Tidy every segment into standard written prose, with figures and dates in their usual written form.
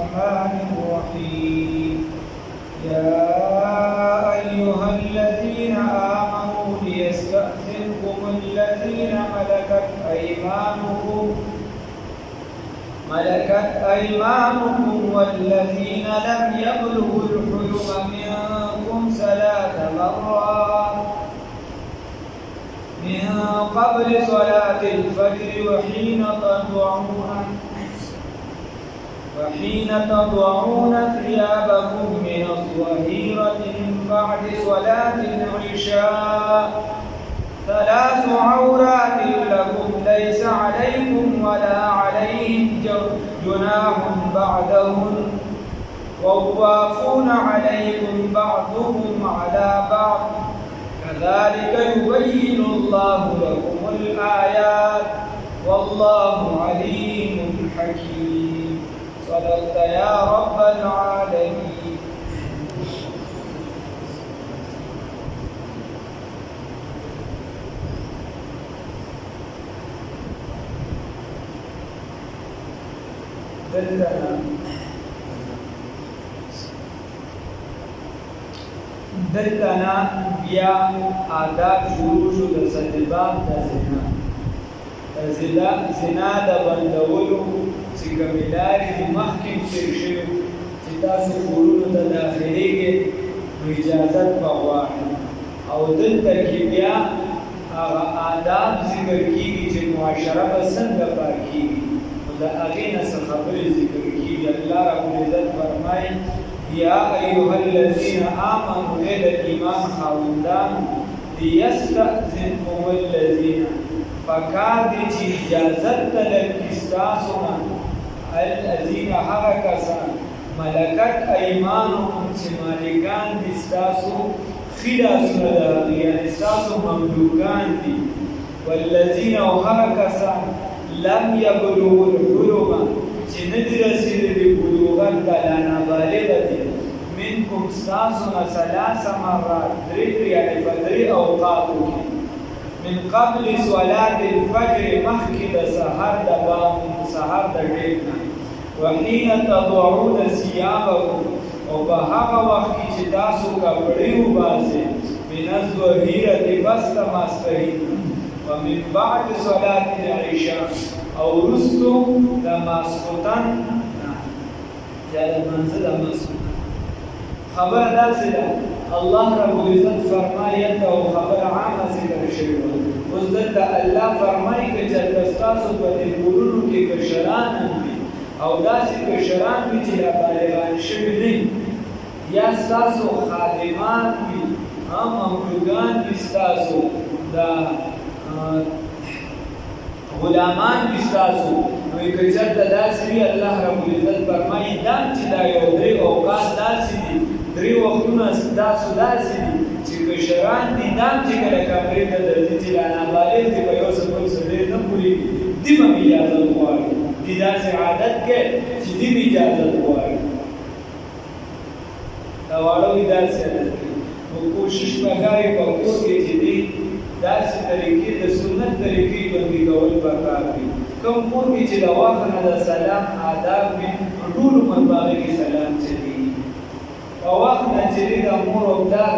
الرحمن الرحيم يا أيها الذين آمنوا ليستأذنكم الذين ملكت أيمانكم والذين لم يبلغوا الحلم منكم 3 مرات من قبل صلاة الفجر وحين تضعون ثيابكم من الظهيرة من بعد صلاة العشاء 3 عورات لكم ليس عليكم ولا عليهم جناح بعدهن والطوافون عليكم بعضكم على بعض كذلك يبين الله لكم الآيات والله عليم حكيم صدقت يا رب العالمين. دلتنا بیا آداب شروع شو د سلباب د زنا د بندولو چې کومې لارې دي مخکې تېر شوي چې تاسو کورونو ته داخلېږئ نو اجازت به غواړي او دلته کې بیا هغه آداب ذکر کېږي چې معاشره به څنګه پاک کېږي نو د هغې نه څه خبرې ذکر کېږي. الله ربالعزت فرمایي یا ایها الذین آمنوا ای د ایمان خاوندانو لیستأذنکم الذین پکار دی چې اجازت طلب کړي ستاسو نه الذین هغه کسان ملکت ایمانکم چې مالکان دي ستاسو ښي لاسونه د هغې یعنې ستاسو مملوکان دي والذین او هغه کسان لم یبلغوا الحلم چې نه دي رسېدلي بلوغت ته لا نابالغه دي منکم ستاسو نه 3 مرات یعنې په 3 اوقاتو کې من قبل صلاة الفجر مخکې د سحر د ډېر نه وحین تضعون ثیابکم او په هغه وخت کې چې تاسو کپړې وباسئ من الظهیرة پس د ماسپښین ومن بعد صلاة العشاء او وروستو د ماسخوتن یا د منځه د ماسخوتن. خبره داسې ده الله رب العزت فرمایي دلته او خبره عامه ذکر شوې وه اوس دلته الله فرمایي که چېرته ستاسو په دې کورونو کې کشران هم وي او داسې کشران وي چې بالغان شوي نه یا ستاسو خادمان وي مملوکان وي ستاسو د غلامان وي ستاسو نو که چېرته داسې وي الله رب العزت فرمایي دا چې دا یو 3 اوقات داسې دي 3 وختونه ستاسو داسې دي چې کشران دي دا چې کله کمرې ته درځي چې لا نابالغ دي په یو څه بل څه ډېر نه پوهېږي دي به هم اجازت غواړي دي داسې عادت کې چې دي به اجازت غواړي دا واړه وي داسې عادت کوي نو کوشش به کوي په کور کې چې دي داسې طریقې د سنت طریقې بندي کول پکار دي کوم کور کې چې د وخت نه د سلام آداب وي ټول عمر به هغې کې سلام چلېږي په وخت نه چې د مور او پلار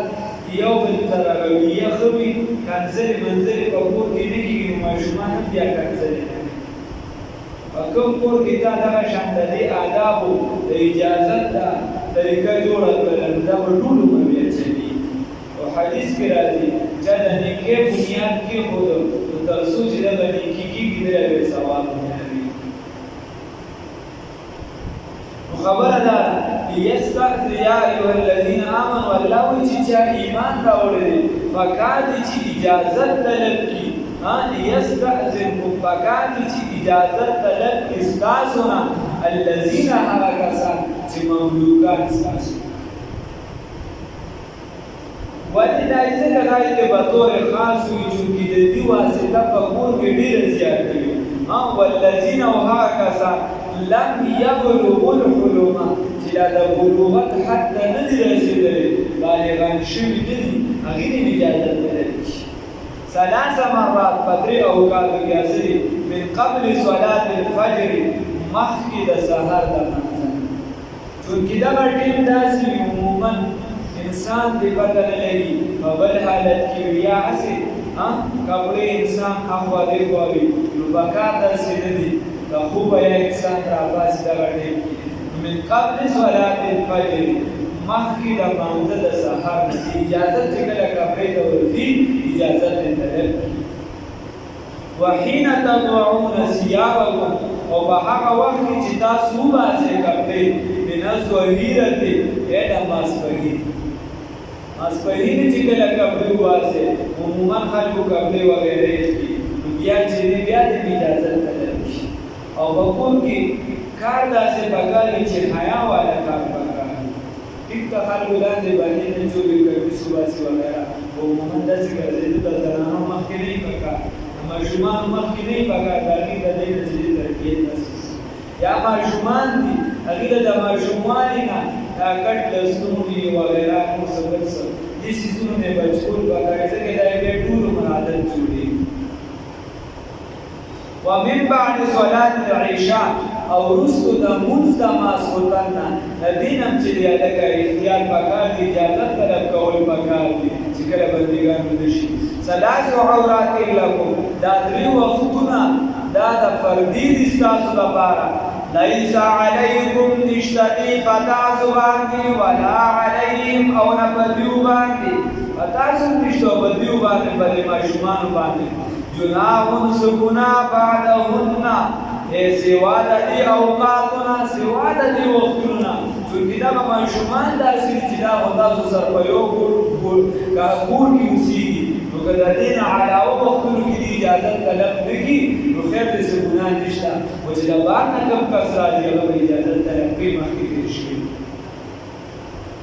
یو بل سره رویه ښه وي کنځلې منځلې په کور کې نه کېږي نو ماشومان هم بیا کنځلې نه کوي. په کوم کور کې تا دغه شان د دې آدابو د اجازت دا طریقه جوړه کړله نو دا به ټول عمر بیا چلېږي او حدیث کې راځي چې د نیکۍ بنیاد کېښودو نو تر څو چې د به نیکي کېږي دی به ثواب میلوي. نو خبره دا ده لیستأذن یا ایها الذین آمنوا الله وایي چې چا ایمان راوړی دی پکار دی چې اجازت طلب کړي لیستأذنکم پکار دی چې اجازت طلب کړي ستاسو نه الذین هغه کسان چې مملوکان ستاسو ولې دا یې ځکه راځي چې په طور خاص وي چونکې د دې واسطه په کور کې ډېره زیاته وي والذین او هغه کسان لم یبلغوا الحلم چې لا د بلوغت حد ته نه دي رسېدلي بالغان شوي نه دي هغې ته اجازت نه لري 3 مرات په 3 اوقاتو کې حاصلې من قبل صلاة الفجر مخکې د سهار د لمانځه چې دا ټیم داسې عموما انسان دې پته نه لري په بل حالت کې یا هسې کپړې انسان اخوا دې خوا وي نو پکار داسې نه دي د خوبه یا انسان راباسي دغه ټیم کې من قبل صلات الفجر مخکې د لمانځه د سهار نه اجازه چې کله کپړې ته ورځي اجازه دې طلب کړي وحين تضعون ثيابكم او په هغه وخت کې چې تاسو وباسئ کپړې من الظهيرة د ماسپښین ماسپښین چې کله کپړې وباسئ عموما خلکو کپړې وغیرې اخلي نو بیا چې بیا د اجازه طلب شي او په کور کې کار داسې پکار چې حیا والا کار پکار ټیک ته خلکو لاندې باندې نه جوړې کوي وباسي وغیره عموما داسې ګرځېدل د زنانو مخکې نه پکار ماشومان مخکې نه پکار باندې د دې نتیجې ترکیب نشي یا ماشومان دي هغه د ماشوموالي نه دا کټ لستونی وغیرہ نو سبب سره دې سيزونو نه بچول پکار ځکه دا یې ټول مرادت جوړي ومن بعد صلاه العشاء او رسو د منځ د ماسخوتن نه دینم چې دی لکه اختیار پکار دي اجازه طلب کول پکار دي چې کله بندګانو نشي ثلاث عورات لكم دا درې وختونه دا د فردي دي تاسو لپاره ليس عليكم نشتدي فتاسو باندې ولا عليهم او نبديو باندې فتاسو نشتو بديو باندې بلې ماشومان باندې جناح سكنا بعدهن سوا د دې اوقاتنا سوا د دې وختونه چې دا ماشومان داسې چې دا تاسو سره په یو کور کې اوسېږي نو که د دې نه علاوه وختونو کې دې اجازه طلب نه کړي نو خیر دې څه ګناه نشته خو چې د بار نه کوم کس راځي هغه به اجازه طلب کړي مخکې تېر شي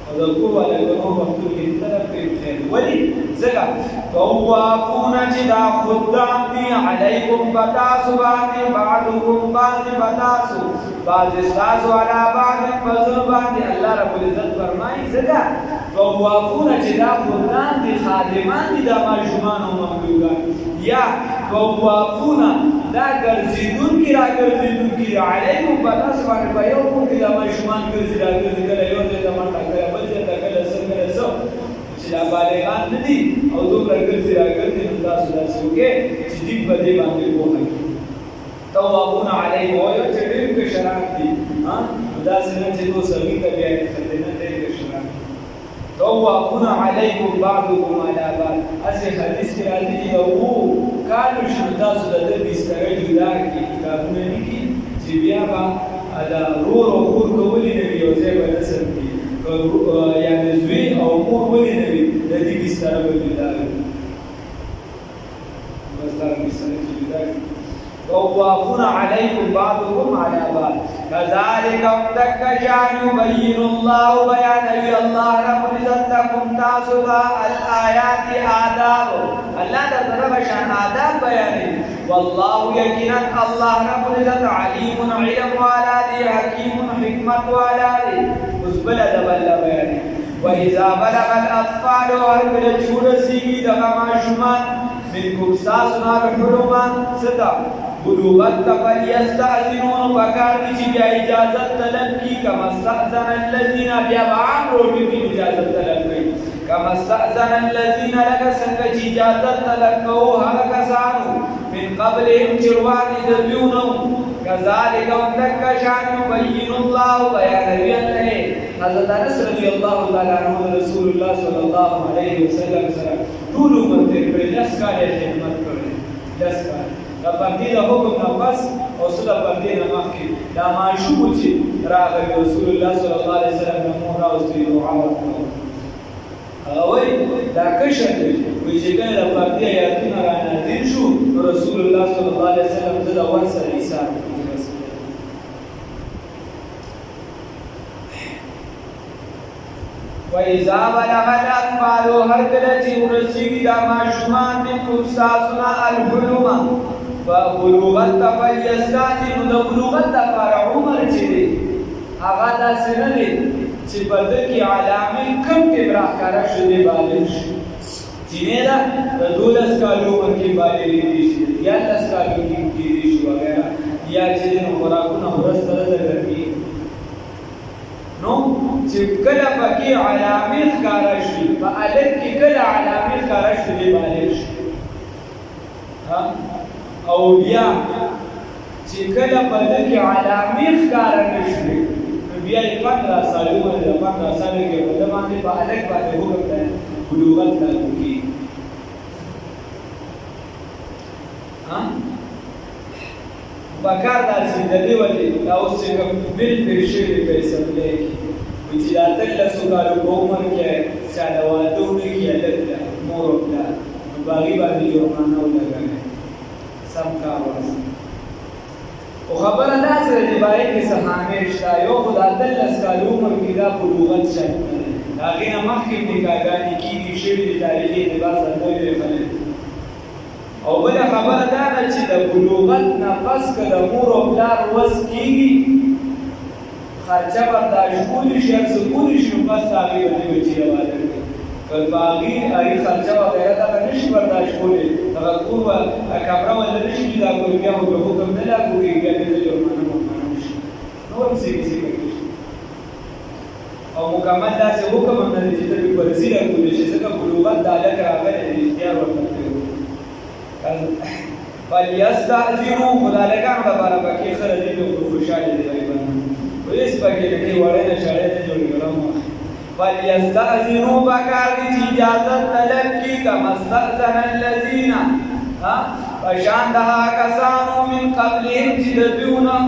او د کور والا کومو وختونو کې طلب کړي خیر ولې ځکه طوافون چې دا خدام دي علیکم بتاسو باندې بعضکم بعض بتاسو بعض استاسو علا بعض فضل باندې الله رب العزت فرمایي ځکه طوافون چې دا خدام دي خادمان دي د ماشومان او مخلوقات یا طوافون دا ګرځېدونکي راګرځېدونکي علیکم بتاسو باندې په یو کوم کې د ماشومان ګرځي راګرځي کله یو ځای ته منډه کله بل ځای ته کله څه کله څه چې دا بالغان نه دي او دومره ګرځي راګرځي نو تاسو داسې وکړئ چې دې په دې باندې پوهه کړئ طوافون علیه وایو چې ډېر کشران دي داسې نه چې دوی سوي ته بیا یې ختې نه ډېر کشران طوافون علیکم بعضکم علی بعض هسې حدیث کې راځي چې د اوو کالو شنو تاسو د ده بستره جدا کړي کتابونه لیکي چې بیا به د رور او خور که ولې نه وي یو ځای به نسل کړي یعنې زوی او مور ولې نه وي د دې بستره به جدا وي بس دا بستره چې جدا کړي طوافون علیکم بعضکم علی بعض كذلك تكشان يبين الله بيانوي الله رب العزت لكم تاسو الآيات آداب الله تعالی شان آداب بیانوي والله یقینا الله رب العزت علیم علم والا دی حکیم حکمت والا دی اس بلد بلا بیانوي وإذا بلغ الأطفال وهل جورسي دغما شمان منكم ساسنا الحرم ستا بلوغت فليستأذنون فكار دي چې بیا اجازه طلب کی کما استأذن الذين بیا عام روټي کی اجازه طلب کوي کما استأذن الذين لك څنګه چې اجازه طلب کوو هغه کسانو من قبلهم چروانی دبیونو كذلك وتكشان يبين الله بيانوي الله حضرت انس رضی الله تعالی عنہ رسول الله صلی الله علیه وسلم سره ټول عمر پر لس کاله خدمت کړې لس کاله د پردې د حکم نه پس او څه د پردې نه مخکې دا ماشوم چې راغلی رسول الله صلی الله علیه وسلم نه مو راوستي دعا وکړه هغه وایي دا کشر دی وایي چې کله د پردې آیاتونه رانازل شو نو رسول الله صلی الله علیه وسلم زه د ور سره ایثار وإذا بلغ الأطفال هركلتي ورسيغي دا ماشومان منكم ساسنا الحلم فبلوغت فليستأذنوا دا بلوغت دپاره عمر چې دی هغه داسې نه دی چې په ده کې علامې کم کې راښکاره شو دی بالغ شي چینی ده د 12 کالو عمر کې بالغېدی شي 11 کالو کې کېدی شي وغیره یا چې دی نو خوراکونه ورځ تر ورځه ګرمېږي نو چې کله پکې علامې ښکاره شي په الف کې کله علامې ښکاره شي دی بالغ شي او بیا چې کله په دې کې علامې ښکاره نه شي نو بیا یې 15 سالونه د 15 سالو کې په دې باندې په الف باندې حکم دی بلوغت لاګو کېږي بکار داسې د دې وجې دا اوس چې کوم بل پېښ شوي په اسمبلۍ کې چې د 18 کالو په عمر کې چا د واده ونه کړي هلک ته مور او پلار نو په هغې باندې جرمانه ولګوي سم کار ورسره خو خبره داسې ده چې باید کې څه حامل شته یو خو د 18 کالو عمر کې دا بلوغت شرط نه دی د هغې نه مخکې نکاحګانې کېږي شوي د تاریخي اعتبار سره لوی خلک او بله خبره دا ده چې د بلوغت نه پس که د مور او پلار وس کېږي خرچه برداشت کولی شي هر څه کولی شي نو بس د هغې به دې بچي واده کړي که په هغې خرچه وغیره دغه نه شي برداشت کولی هغه کور به کمره ورله نه شي جدا کوي بیا خو به حکم نه لاګو کېږي بیا دې ته جرمانه وشي نور هم څه کیسې پکې شي او مکمل داسې حکم هم نه دی چې ته پرې فرضي راکولی شي ځکه بلوغت د هلک راغلی دی اختیار ورته فلیستأذنوا خدا لکان لپاره پکې ښه دی نو خوشحالي دی غریبانو هېڅ پکې نه کوي وړی نه شړی نه جوړې کړم فلیستأذنوا پکار دي چې اجازت طلب کړي کما استأذن الذین پشان د هغه کسانو من قبلهم چې د دوی نه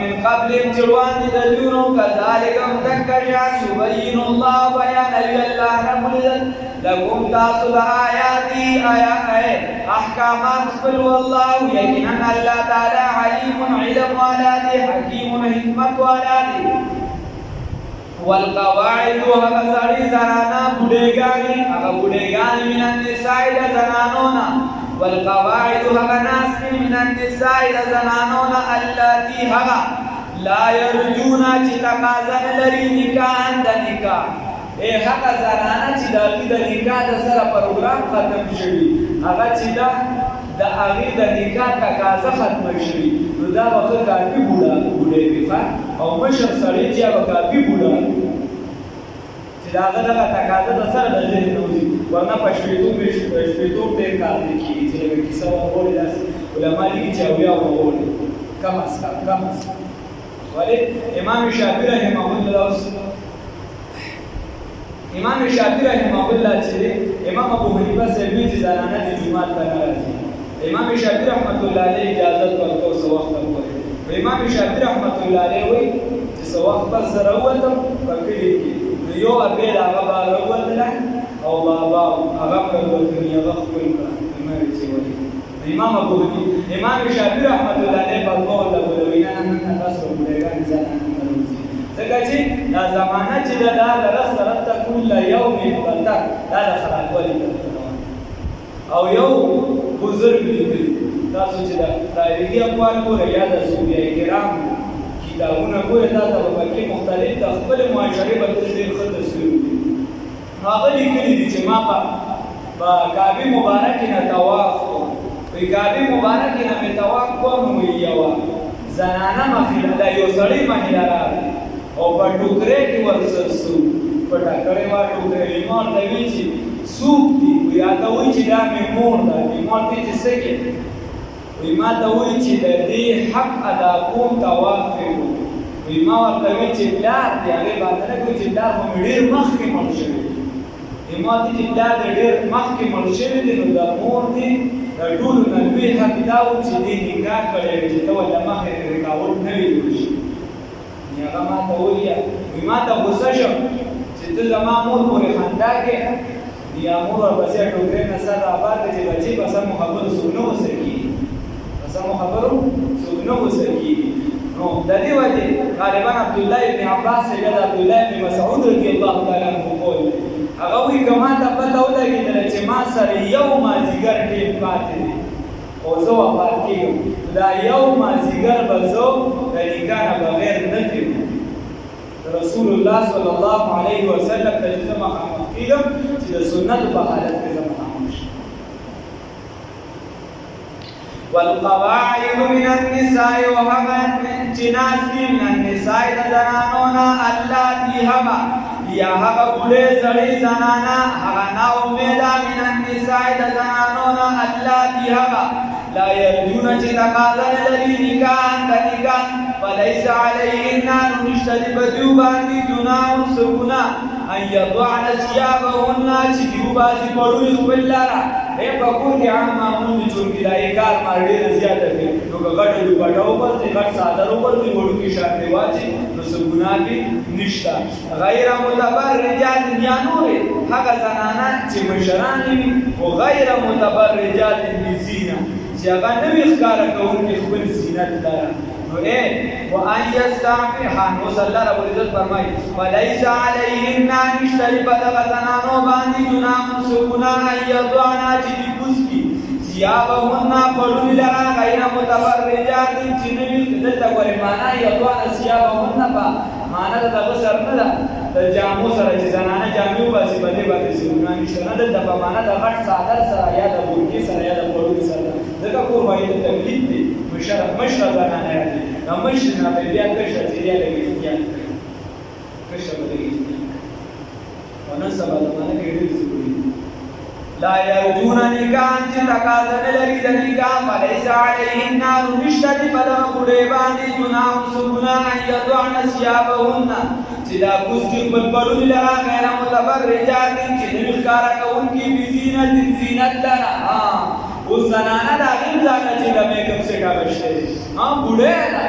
من قبلهم چې وړاندې د دوی نه کذلک هم دکه شان یبین الله بیانوي الله رب العزت لکم تاسو د آیاتي احکامات خپل والله یقینا الله تعالی علیم علم والا دی حکیم حکمت والا دی والقواعد هغه سړي زنانه بوډېګانې هغه بوډېګانې من النساء د زنانو نه والقواعد هغه ناستې من النساء د زنانو نه اللاتي هغه لا يرجون چې تقاضا نه لري نکاحا د نکاح هغه زنانه چې د هغې د نکاح د سره پروګرام ختم شوي هغه چې د هغې د نکاح تقاضا ختمه شوي نو دا به ښه کافي بوډۍ وي او مشر سړی چې هغه کافي بوډا چې د هغه دغه تقاضا د سره د ذهن نه وځي ورنه په شپېتوب ډېر کار نه کېږي چې لکه کیسه وغواړي داسې علما لیکي چې اویا وغواړي کم از کم ولې امام شافعي رحمه الله امام شافعي رحمه الله چې دی امام ابو حنیفه صاحب وایي چې زنانه د جومات ته نه راځي امام شافعي رحمت الله علیه اجازت ورکړو څه وخته پورې امام شافعي رحمت الله علیه وایي چې څه وخت پس زه راووتم په کلي کې نو یو ابېل هغه به راووتله او بابا هغه به راوتلي هغه خپل کړه امام چې وایي امام ابو حنیفه امام شافعي رحمت الله علیه په قول د بولوي نه تاسو بوډېګانې زنانه ځکه چې دا زمانه چې ده دا د رس رته کله یوم بدتر دا د خرابوالي او یو بزرګ لیکلي تاسو چې د تاریخي اقوال ګورئ یا د صوفیه کرام کتابونه ګورئ تا ته به پکې مختلف د خپلې معاشرې بدل ډېر ښه تصویر وي نو هغه لیکلي دي چې ما په کعبې مبارکې نه طواف کوم په کعبې مبارکې نه مې طواف کوم نو یوه زنانه مخېله دا یو سړی مخېله راغلی او په ټوکرۍ کې ورسره سوق پټه کړې وه ټوکرۍ ایمان ته وایي چې سوق دي یا ته وایي چې دا مې مور ده ایمان ته چې څه کې وایي ما ته وایي چې د دې حق ادا کوم طواف یې وایي ما ورته وایي چې پلار دی هغې باندې نه کوي چې پلار خو مې ډېر مخکې مړ شوی دی ما ته چې پلار دی ډېر مخکې مړ شوی دی نو د مور دی د ټولو نه لوی حق دا و چې دې نکاح کړی وي چې ته ورله مخکې رکاوټ نه وي جوړ شي هغه ما ته وویل ما ته غوسه شم چې ته زما مور پورې خندا کې یا مور ورپسې ټوکرۍ نه سر رابار کړې چې بچي په سمو خبرو څوک نه غوسه کېږي په سمو خبرو څوک نه غوسه کېږي نو د دې وجې غالبا عبدالله ابن عباس یا د عبدالله ابن مسعود رضی الله تعالی عنه قول هغه وایي که ما ته پته ولګېدله چې ما سره یو مازدیګر ټیم پاتې دی او زه وفات کېږم دا یو مازدیګر به زه د نکاح نه بغیر نه تېرم رسول الله صلی الله علیه وسلم ته چې زه مخامخ کېږم چې د سنتو په حالت کې زه مخامخ شم والقواعد من النساء وهغه چې ناست دي من النساء د زنانو نه اللاتي تهما یا هغه بوډۍ زړې زنانه هغه ناامیده من النساء د زنانو نه اللاتي هغه لا يرجون چې تقاضا نه لري نکاحا د نکاح فليس عليهن نشته د بدیو باندې جناح سګونه ان يضعن ثيابهن چې دیو باسي پړوي خپل لاره په کور کې عام معمول دي چې دای کار مار ډېر زیاته کوي نو غټ دوپټه وباسي غټ څادر وباسي وړو کې شاته دی واچي نو سګونه به نشته غیر متبرجات یا نور هغه زنانه چې مشران وي او غیر متبرجات بزینه چې هغه نوې ښکارا کوونکې خپل زینت لره نو وان يستعفحن صلی الله رب العزت فرمایي فليس عليهن نشتري بدغه زنانو باندې جناح سګونه ان يضعن چې دي کوسکي ثيابهن پړوني لرا غیر متبرجات چې نوې دلته ګورې معنا يضعن ثيابهن په معنا د بسر نه ده د جامو سره چې زنانه جامې وباسي په دې باندې سګونه نشته نه ده په معنا د غټ څادر سره یا د بورکي سره یا د پړوني سره دغه کور باندې د تمهید دی مشره زنانه راځي نو مشر نه بیا کښه چې یا لګي کښه لګي ونه سبا د باندې ډېر ضروري لا يرجون نکاح چې تقاضا نه لري د نکاح فليس عليهن نشته په دغه بوډۍ باندې جناح سګونه ان يضعن ثيابهن چې دا کوسکي خپل پړوني لره غیر متبرجات چې نوې ښکارا کوونکي بزینت زینت لره اوس زنانه د هغې ځانه چې د میک اپ سیټ اغوښتی دی بوډۍ ده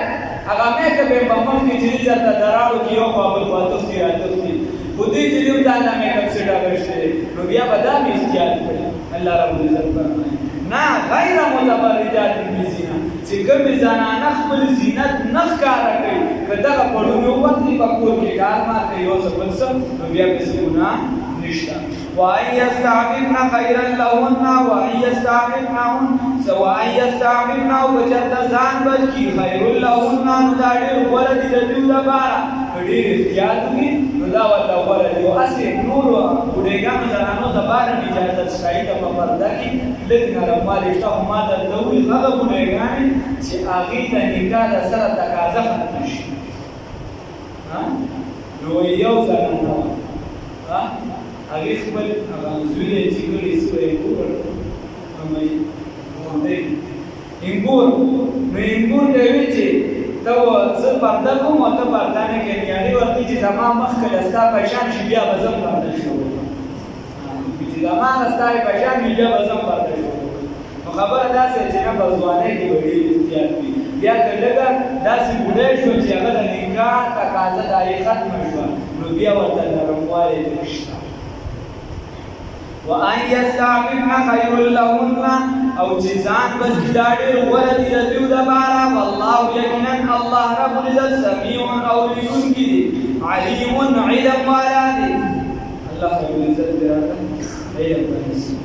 هغه میک اپ یې په مخ کې چې چېرته دراړو کې یو خوا بل خوا تښتي راتښتي خو دوی چې دوی ځان له میک اپ سیټ اغوښتی دی نو بیا به دا مې احتیاط کړي الله رب العزت فرمایي نه غیر متبرجات بزینه چې کومې زنانه خپل زینت نه ښکاره کوي که دغه پړوني ووتلي په کور کې کار مار کوي یو څه بل څه نو بیا پسې ګناه نشته وان يستعففن خيرا لهن وان يستعففن سواء يستعففن او بچرته ځان بچي خير لهن نو دا ډېر غوره دي د دوی لپاره ډېر احتیاط وکړي نو دا ورته غوره دي او هسې نورو بوډېګانو زنانو دپاره اجازت شته هغې ته په پرده کې لږ نرموالی شته خو ما درته وویل هغه بوډېګانې چې هغې د نکاح د سره تقاضا ختمه شي نو یو زنانه وه هغې خپل هغه زوی یې چې کړی سو انګور انګور نو انګور ته وی چې ته زه پرده کوم او ته پرده نه کوې هغې ورته چې زما مخکې له ستا په شان شي بیا به زه پرده شوم چې زما له ستا په شان وي بیا به زه پرده شوم نو خبره داسې چې نه په ځوانۍ کې به ډېر احتیاط وي بیا که لږه داسې بوډۍ شوه چې هغه د نکاح تقاضا د هغې ختمه شوه نو بیا ورته نرموالی نشته وان يستعففن خير لهن او چې ځان بچي دا ډېر غوره دي د دوی دپاره والله یقینا الله رب العزت سمیع اورېدونکي دي علیم علم والا دی الله رب العزت دې راته علم ونصیب